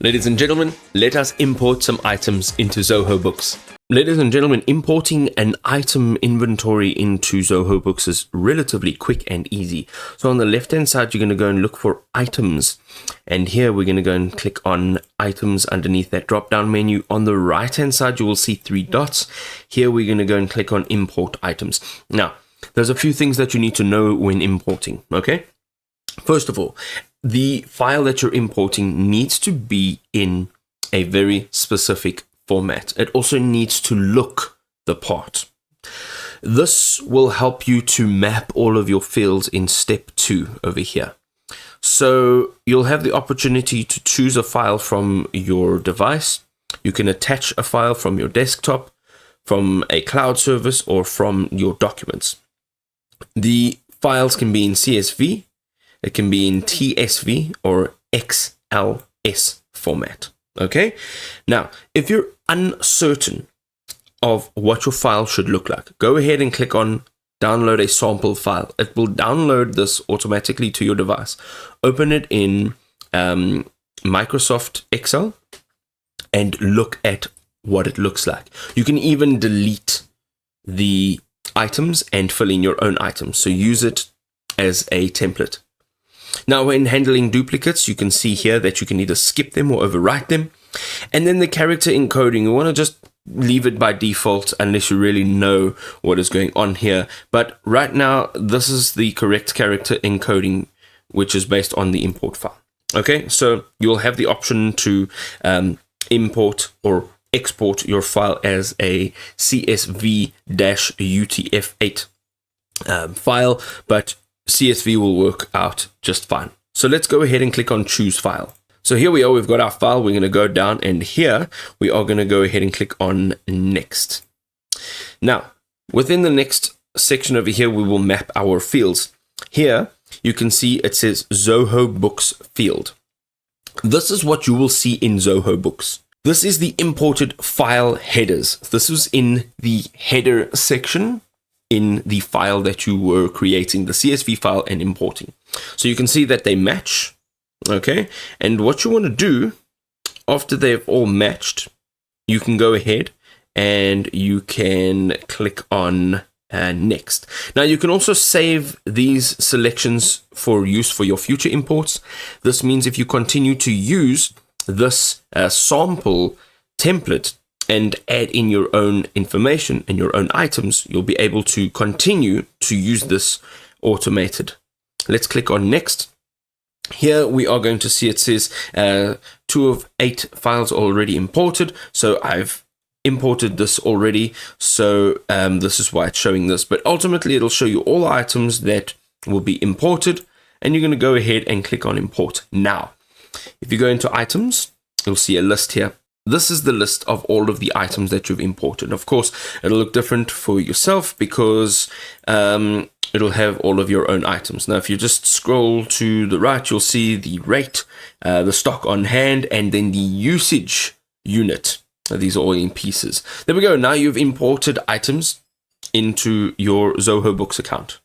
Ladies and gentlemen, let us import some items into Zoho Books. Ladies and gentlemen, importing an item inventory into Zoho Books is relatively quick and easy. So on the left-hand side, you're going to go and look for items. And here we're going to go and click on items underneath that drop-down menu. On the right-hand side, you will see 3 dots. Here we're going to go and click on import items. Now, there's a few things that you need to know when importing, okay? First of all, the file that you're importing needs to be in a very specific format. It also needs to look the part. This will help you to map all of your fields in step 2 over here. So you'll have the opportunity to choose a file from your device. You can attach a file from your desktop, from a cloud service, or from your documents. The files can be in CSV, it can be in TSV or XLS format. Okay. Now, if you're uncertain of what your file should look like, go ahead and click on download a sample file. It will download this automatically to your device. Open it in Microsoft Excel and look at what it looks like. You can even delete the items and fill in your own items. So use it as a template. Now, when handling duplicates, you can see here that you can either skip them or overwrite them. And then the character encoding, you want to just leave it by default unless you really know what is going on here. But right now, this is the correct character encoding, which is based on the import file. Okay, so you'll have the option to import or export your file as a CSV-UTF-8 file, but CSV will work out just fine. So let's go ahead and click on choose file. So here we are, we've got our file. We're going to go down, and here we are going to go ahead and click on next. Now, within the next section over here, we will map our fields. Here you can see it says Zoho Books field. This is what you will see in Zoho Books. This is the imported file headers. This was in the header section in the file that you were creating, the CSV file, and importing. So you can see that they match, okay? And what you want to do, after they've all matched, you can go ahead and you can click on next. Now you can also save these selections for use for your future imports. This means if you continue to use this sample template and add in your own information and your own items, you'll be able to continue to use this automated. Let's click on next. Here we are going to see it says 2 of 8 files already imported. So I've imported this already. So this is why it's showing this. But ultimately, it'll show you all items that will be imported. And you're going to go ahead and click on import now. If you go into items, you'll see a list here. This is the list of all of the items that you've imported. Of course, it'll look different for yourself because it'll have all of your own items. Now, if you just scroll to the right, you'll see the rate, the stock on hand, and then the usage unit. These are all in pieces. There we go. Now you've imported items into your Zoho Books account.